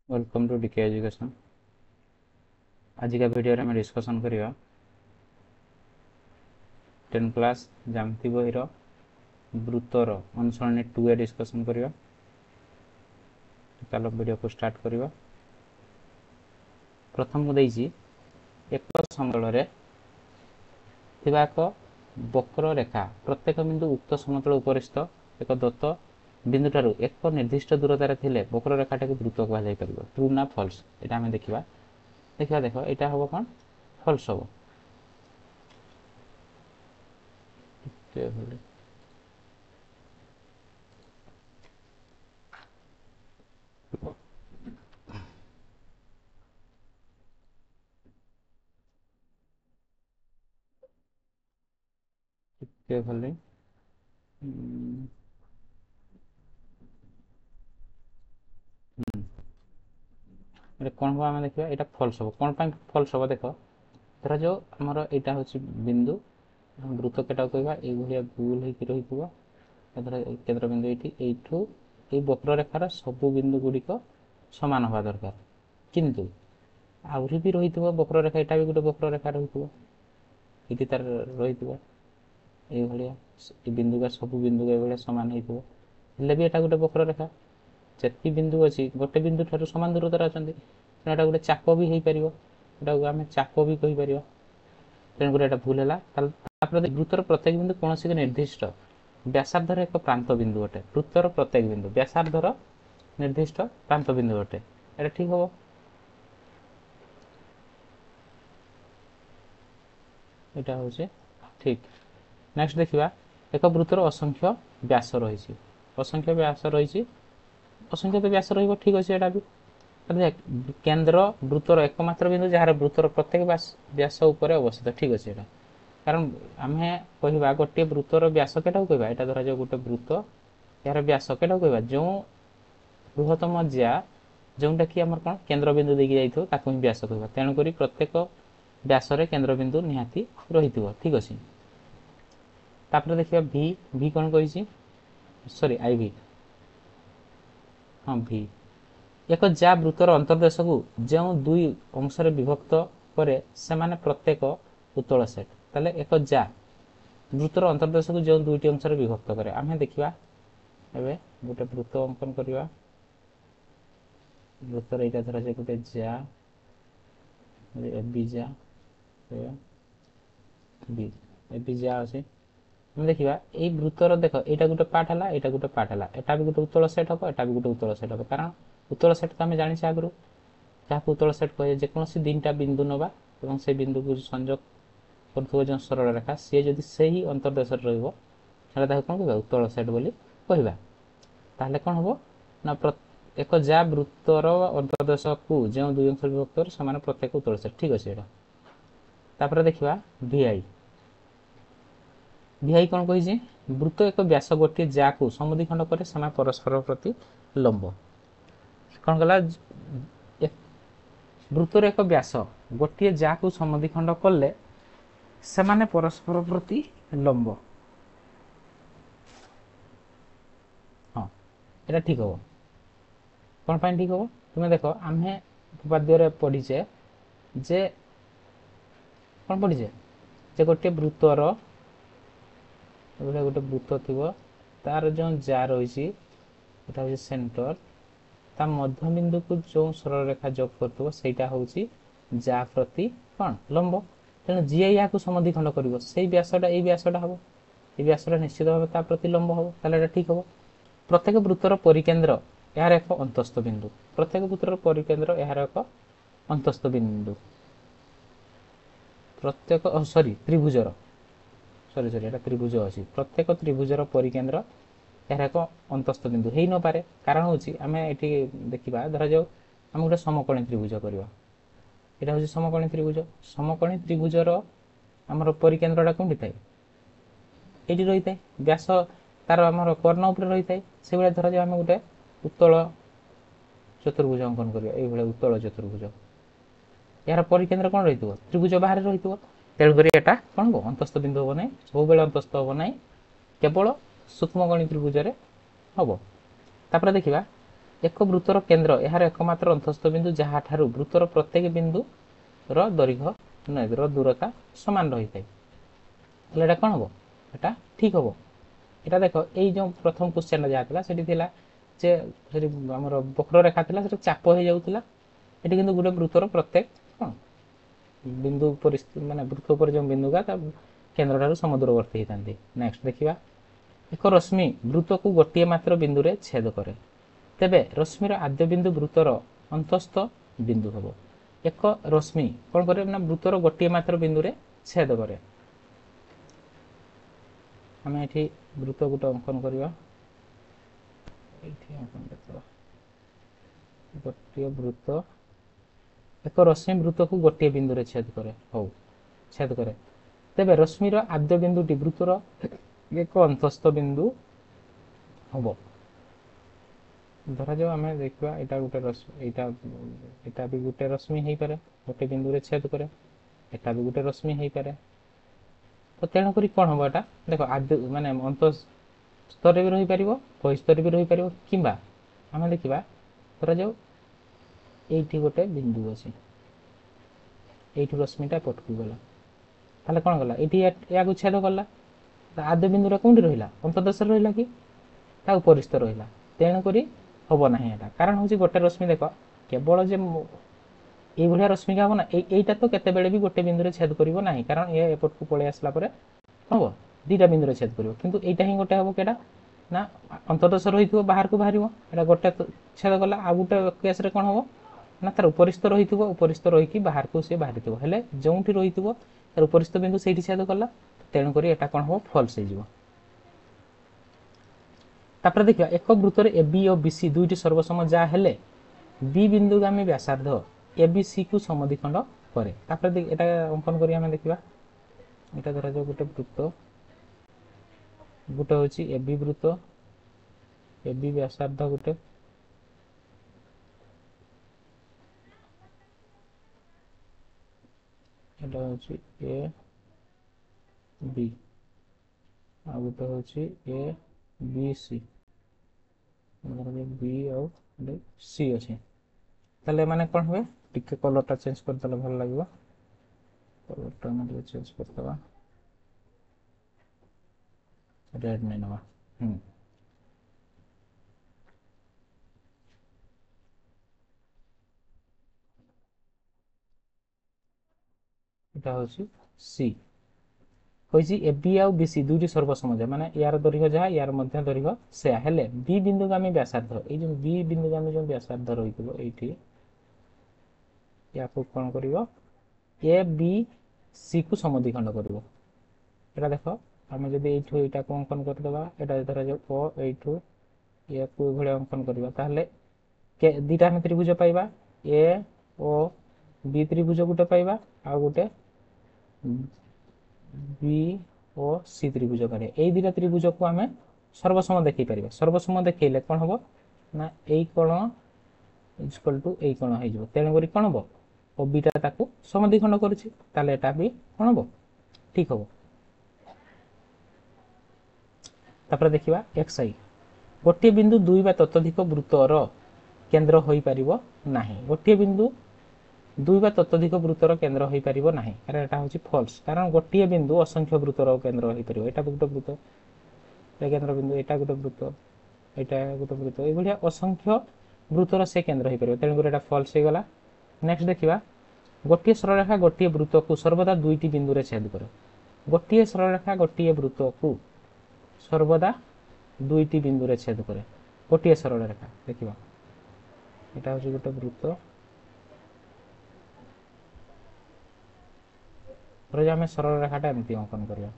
Welcome to DK education. आज का video में डिस्कशन करिया 10 क्लास जामती बहिर वृत्तर अनुसरणी 2 ए डिस्कशन करिया। चलो वीडियो को स्टार्ट करिया। प्रथम को देइछि एक समतल रे थिबा एक वक्र रेखा प्रत्येक बिंदु उक्त समतल उपरिस्थ एक दत्त बिंदु ठारू एक निर्दिष्ट दूरतार थिले वक्र रेखाटा को वृत्त कहा जाय परिबो। ट्रू ना फॉल्स एटा हमें देखिबा। देखो एटा हबो कोन फॉल्स हबो। के भले कौन हम आम देखा यहाँ फल्स हम कौन पर फल्स हम देख धर जो आमर यहाँ हूँ बिंदु वृत्त केटा कह ये गोल हो केंद्र बिंदु ये वक्र रेखार सबू बिंदु गुड़िक सामान हवा दरकार किंतु आहरी भी रही वक्र रेखा यहाँ भी गोटे वक्र रेखा रही ये तार रही बिंदु का सब बिंदु ये सामान हो भी यहाँ गोटे वक्र रेखा जी बिंदु अच्छी गोटे बिंदु ठार सामान दूरतार अच्छा तेना गोटे चाप भी हो पार यहाँ आम चाप भी कहीपर तेणुक यहाँ भूल है। वृत्तर प्रत्येक बिंदु कौन सी निर्दिष्ट व्यासार्धर एक प्रांत बिंदु अटे। वृत्तर प्रत्येक बिंदु व्यासार्धर निर्दिष्ट प्रांत बिंदु अटे। ये ठीक हम यहाँ हूँ ठीक। नेक्स्ट देखा एक वृत्तर असंख्य व्यास रही असंख्य व्यास रही असंख्य तो व्यास रही ठीक अच्छे यहाँ भी देख केंद्र वृत्तर एकमात्र बिंदु जार वृत्तर प्रत्येक व्यास उपर अवस्थित ठीक अच्छे यहाँ कारण आम कह गोटे वृत्तर व्यास केटा कहवा यहाँ धर जाओ गोटे वृत्त यार व्यास केटा कहवा जो बृहत्तम ज्या जोटा कि आम कौन केंद्र बिंदु देखिए जाइए ताकू ही व्यास कहवा तेणुक प्रत्येक व्यास केंद्र बिंदु निहाती रही ठीक अच्छे। तापर देखिए भी भी कौन कही सॉरी आई भी हाँ भी एक जा वृत्तर अंतर्देश को जो दुई अंश विभक्त करे से माने प्रत्येक उत्तल सेट ताले एक जा वृत्तर अंतर्देश को जो दुईटी अंश विभक्त करे आम देखा एवं गोटे वृत्त अंकन करवा वृत्तर यहाँ धर से गोटे जा बी जा बी ए बी जा अच्छे देखा ये वृत्तर देख यहाँ गोटे पार्ट है यहाँ गोटे पार्ट है यहाँ भी गोटे उत्तल सेट हम यहाँ भी गोटे उत्तल सेट हम कारण उत्तल सेट तो आम जानी आगु जहाँ उत्तल सेट कहे जेकोसी तीन बिंदु नवा से बिंदु को संजोग कर जो सरल रेखा सी जदि से ही अंतर्देश रहा कौन कह उत्तल सेट बोली कहवा ताहले कौन हम ना एक जा वृत्तर अंतर्देश को जो दुई अंश विभक्त से प्रत्येक उत्तल सेट ठीक अच्छे यहाँ। तापर देखा VI VI कौन कही वृत्त एक व्यास गोटे जा को समुद्रीखंड करे से परस्पर प्रति लंब कौन कला वृत्तर एक व्यास गोटे जा को समुद्रीखंड कले से परस्पर प्रति लंब हाँ यहाँ ठीक हम कौन पाई ठीक हम तुम्हें देख आम उपपाद्य पढ़ीचे जे कौन पढ़ीचे जे गोटे वृत्तर गोटे वृत्त थी तार जो जा रही है सेंटर ता मध्य बिंदु को जो सरल रेखा जोग करटा हूँ जा प्रति कौन लंब तेणु जी या समद्विखंड कर से व्यासटा ये व्यासटा हम ये व्यासटा निश्चित भाव ता प्रति लंब हम ताले ठीक हम। प्रत्येक वृत्तर परिकेंद्र यार एक अंतस्थ बिंदु प्रत्येक वृत्तर परिकेंद्र यार एक अंतस्थ बिंदु प्रत्येक सॉरी त्रिभुजर सॉरी सॉरी यहाँ त्रिभुज अच्छी प्रत्येक त्रिभुजर परिकेंद्र यार एक अंतस्थ बिंदु हो न पारे कारण हूँ आम ये देखा धर जाओ आम गोटे समकोणी त्रिभुज करवा यहाँ हूँ समकोणी त्रिभुजर आमर परिकेंद्रटा कौटी थाए ये रही है व्यास तार आम कर्ण उपर रही है से भाई धर जाओ आम गोटे उत्तल चतुर्भुज अंकन करवा ये उत्तल चतुर्भुज यार परिकेंद्र कौन रही त्रिभुज बाहर रही तेणुक यहाँ कौन हम अंतस्थ बिंदु हम ना सब अंतस्थ हम ना केवल सूक्ष्मकोणी त्रिभुज हम। तापर देखा एक वृत्तर केन्द्र यार एकमात्र अंतस्थ बिंदु जहाँ ठारू वृत्तर प्रत्येक बिंदु दैर्घ्य दूरता सामान रही है एटा कौन हम एटा ठीक हम एटा देख ये प्रथम क्वेश्चन जहाँ से आमर वक्ररेखा था चाप हो जाऊला ये कि गोटे वृत्तर प्रत्येक कौन बिंदु माने वृत्त पर जो बिंदु का केन्द्र ठारू समदूरवर्ती होता। नेक्स्ट देखिए एक रश्मि वृत्त को गोटे मात्र बिंदु रे छेद करे तेबे रश्मिर आद्य बिंदु वृत्तर अंतस्थ बिंदु हम एक रश्मि कौन करे ना वृत्तर गोटे मात्र बिंदु रे छेद करे आम ये वृत्त गोटे अंकन करवा गोटे वृत्त एक रश्मि वृत्त को गोटे बिंदु रे छेद करे हो छेद करे तेबे रश्मिर आद्य बिंदुटी वृत्तर एक अंतस्थ बिंदु हम धरा जाओ आम देखा यहाँ गोटे रश्मि यहाँ भी गोटे रश्मि हो पारे गोटे बिंदु रे छेद करे यहाँ भी गोटे रश्मि हो पारे तो तेणुक कौन हम यहाँ देख आद्य माने अंत स्तर भी रही पार बहिस्तर भी रही पार कि आम देखा धरा जाओ ये गोटे बिंदु अच्छे ये रश्मिटा पटकू गला ताले कौन गला ये छेद कला आद्य बिंदुरा कौन रहा अंतदेश रहा कि उपरिस्थ रहा तेणुक हम ना यहाँ कारण हूँ गोटे रश्मि देख केवल जे ये रश्मि का हम ना यहीटा तो केते भी गोटे बिंदु छेद कर ना कारण ये एपट को पलि आसला हम दीटा बिंदु छेद कर कि यहीटा ही गोटे हम केटा ना अंतदेश रही बाहर को बाहर यहाँ गोटे छेद कला आ गोटे केस कौन हम ना तार उपरिस्थ रही उपरिस्थ रही बाहर को सी बाहरी हेले जो रही तार उपरिस्थ बिंदु से छेद कला तेणुक यहाँ कौन हम फल्स हो देखा एक वृत्तर ए बी और बीसी दुईटी सर्वसम जहाँ हेले बी बिंदुगामी व्यासार्ध ए बी सी को समद्विखंड करे यहाँ अंकन कर देखा यहाँ धरा जाओ गोटे वृत्त गोटे हूँ ए बी वृत्त ए बी व्यासार्ध गोटे हूँ ए बी आ गोटे हूँ ए बी सी बी और सी अच्छे ताले माने कौन हुए टिके कलरटा चेंज करदे भल लगे कलरटा चेंज करदे रेड नहीं नवा हूँ सी कही ए बी आउ बी सी दुईटी सर्वसम माने यार दैर्घ्य जहाँ यार मध्य दैर्घ्य से हेले बी बिंदुगामी व्यासार्ध ये बी बिंदुगामी जो व्यासार्ध रही या कौन कर ए बी सी को समद्विखंड कर देख आम जब यहाँ को अंकन करदे यहाँ धरा जाओ यू या अंकन करवा दीटा आम त्रिभुज पाइबा ए ओ बी त्रिभुज गोटे पाइबा आ गोटे बी और सी त्रिभुज काढ़े यही दुटा त्रिभुज को आम सर्वसम देखी पार सर्वसम देखले कौन हम ना यही कोण इक्वल टू यही कोण हो तेणुक कौन हम ओ बीटा समद्विखंड करें भी कौन हम ठीक हम तापर देखा एक्स आई गोटे बिंदु दुई बा ततोधिक वृत्तर केन्द्र हो पार ना गोटे बिंदु दुई बा ततोधिक वृत्तर केन्द्र हो पार ना कारण यहाँ हूँ फल्स कारण गोटे बिंदु असंख्य वृत्तर केन्द्र हो पार यहाँ गोटे वृत्त केन्द्र बिंदु यहाँ गोटे वृत्त यहाँ गोटे वृत्त ये असंख्य वृत्तर से केन्द्र हो पार तेणुक यहाँ फल्स हो गला। नेक्स्ट देखा गोटे सरलरेखा गोटे वृत्त को सर्वदा दुईटी बिंदु छेद करे गोटे सरलरेखा गोटे वृत्त को सर्वदा दुईटी बिंदु छेद करे गोटे सरलरेखा देखा यहाँ हूँ गोटे वृत्त आम सरल रेखाटा एमती अंकन करवा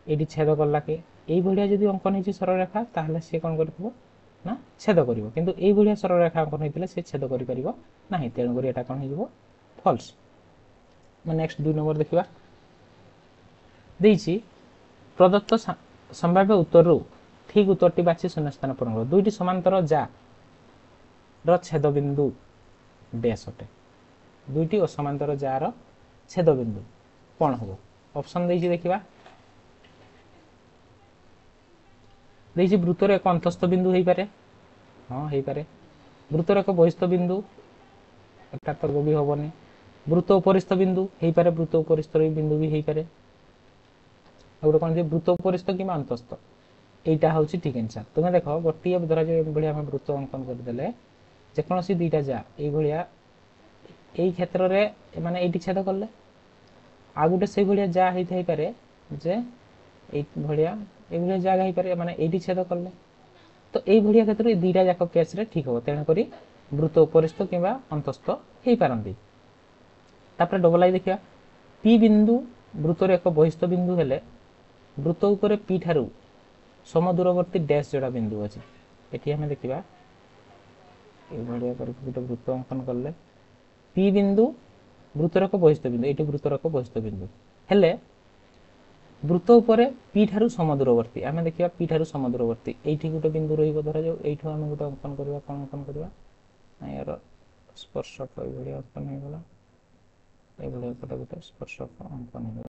ये छेद कला कि भाया जब अंकन हो सरल रेखा ताहले सी कौन कर ना छेद कर किंतु ये भाया सरल रेखा अंकन होता सी छेद कर तेणुक यहाँ कौन हो फल्स। नेक्स्ट 2 नंबर देखा प्रदत्त संभाव्य उत्तर ठीक उत्तरटी बाछी शून्य स्थान पूरण कर दुईटी समांतर जा छेद बिंदु डैश अटे दुईटी असमांतर जार छेद बिंदु कौन हम ऑप्शन देखा वृत्तर एक अंतस्थ बिंदु हो पारे हाँ हो पारे वृत्तर एक बहिस्थ बिंदु एटा तो भी हेनी वृत्त उपरिस्थ बिंदु हो पारे वृत्त उपरिस्थ बिंदु भी हो पारे गोटे कौन वृत्त उपरिस्थ कि अंतस्थ এইটা হচ্ছে ঠিক आंसर তুমি দেখো গোটিয়ে ধরা যে এইভাবে আমি বৃত্ত অঙ্কন করদেলে যেকোনসি দুইটা যা এইভাবে এই ক্ষেত্রে মানে এইটি ছেদ করলে আর গোটে সেই ভাবে যা হইতে পারে যে এইভাবে জায়গা হইপারে মানে এইটি ছেদ করলে তো এই ভাবে ক্ষেত্রে এই দুইটা যাক কেসরে ঠিক হব তেণু করি বৃত্ত উপরিস্থ কিংবা অন্তস্থ হই পারନ୍ତି তারপরে ডবল আই দেখিবা পি বিন্দু বৃত্তর এক বহিস্থ বিন্দু হেলে বৃত্ত উপরে পি ঠারু সমদূরবর্তী ড্যাশ जोड़ा बिंदु अछि एठी हमें देखिबा ए भडिया कर गोटे वृत्त अंकन करले पी बिंदु वृत्तर एक बहिस्थ बिंदु एठी वृत्तर एक बहिस्थ बिंदु हेले वृत्त उपरे पी ठारु समदूरवर्ती हमें देखिबा पी ठारु समदूरवर्ती एठी गोटे बिंदु रहिबो धरा जो एठो हमें गोटे अंकन करबा कोन अंकन करबा यार स्पर्शक ए भडिया अंकन हे गला ए भडिया गोटे स्पर्शक अंकन हे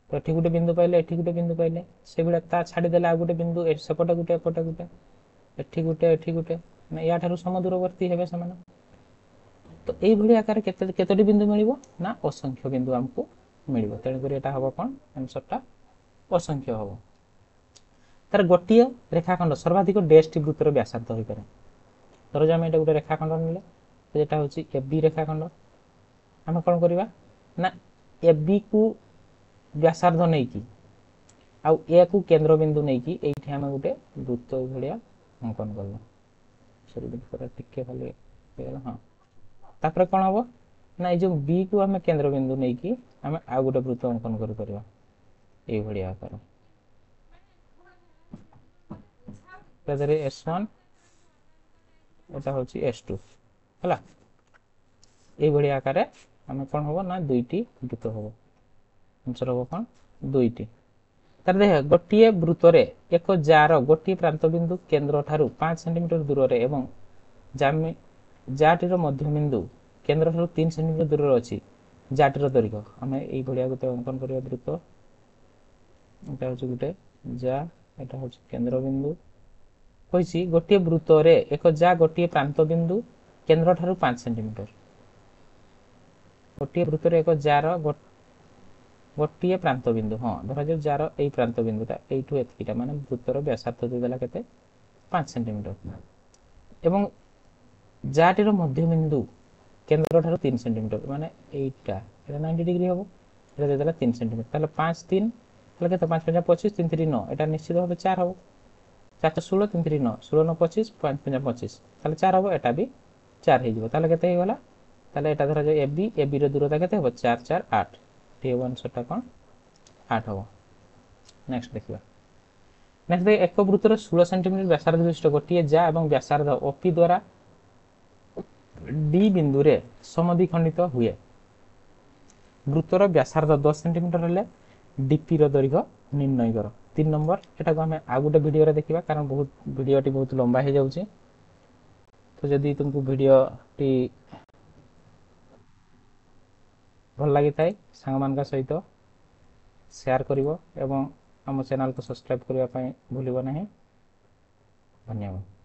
तो एठी गोटे बिंदु पाइले एठी गोटे बिंदु पाइले से बिला ता छाडी देला आ गोटे बिंदु सेपटे गोटे एपटे गोटे एठी गोटे माने या ठारु समदूरवर्ती हेबे समान तो एई भली आकार केतोटी बिंदु मिलिबो ना असंख्य बिंदु हमको मिलिबो तेन करी एटा हबो कोन आंसरटा असंख्य हबो तार गोटिय रेखाखंड सर्वाधिक डैश वृत्तर व्यासार्ध होई पारे धर जे हम एटा गोटे रेखाखंड निले एटा होची एबी रेखाखंड हम कोन करबा ना एबी को व्यासार्ध नहीं कि आउ ए को केंद्र बिंदु नहीं कि एठी हम गोटे वृत्त भलिया अंकन करलो सॉरी देखो टिके खाली गेला हां तापर कोन हबो ना ए जो बी को हम केंद्र बिंदु नहीं कि हम आ गोटे वृत्त अंकन कर परबा ए भलिया आकार तदरे s1 एटा होची s2 हला ए भलिया आकार हम कोन हबो ना दुईटी वृत्त हबो आंसर हबो कोन दुईटी तर देख गोटिए वृत्तरे एक जार गोटिए प्रांत बिंदु केंद्र ठारू 5 सेंटीमीटर दूर रे एवं जाटीर मध्य बिंदु केंद्र ठारू 3 सेंटीमीटर दूर रे अछि जाटीर दैर्घ्य हमें एई भलिया गोटे अंकन करिया वृत्त एटा होछि गोटे जा एटा होछि केंद्र बिंदु कहिछि गोटिए वृत्तरे एक जा गोटिए प्रांत बिंदु केंद्र ठारू 5 सेंटीमीटर गोटिए वृत्तरे एक जार गोटिए प्रांत बिंदु हाँ धरा जो जार ए प्रांत बिंदुटा एठू एतकीटा माने वृत्तर व्यासार्ध देला केते 5 सेंटीमीटर एवं जाटीर मध्य बिंदु केंद्र ठारू 3 सेंटीमीटर माने एटा एटा 90 डिग्री हबो एटा देला 3 सेंटीमीटर ताले 5 3 ताले केते 5 5 25 3 3 9 एटा निश्चित भाबे 4 हबो 4 16 3 3 9 16 9 25 5 5 25 ताले 4 हबो एटा भी 4 हे जिवो ताले केते हे गला ताले एटा धरा जो एबी रो दूरता केते हबो 4 4 8 टी1 सेटा कोन 8 हबो नेक्स्ट देखिबा नेक्स्ट देख एक वृत्तर 16 सेंटीमीटर व्यासार्ध विशिष्ट गोटिए जा एवं व्यासार्ध ओपी द्वारा डी बिंदु रे समद्विखंडित हुए वृत्तर व्यासार्ध 10 सेंटीमीटर हेले डीपी रो दৈর্ঘ্য निर्णय करो 3 नंबर एटा को हमें आ गुटे वीडियो रे देखिबा कारण बहुत वीडियो टी बहुत लंबा हे जाउची तो जदी तुमको वीडियो टी भल लगी थाए सांग मान का सहित शेयर करिवो एवं हम चैनल को सब्सक्राइब करिवा पई भूलिबो नाही धन्यवाद।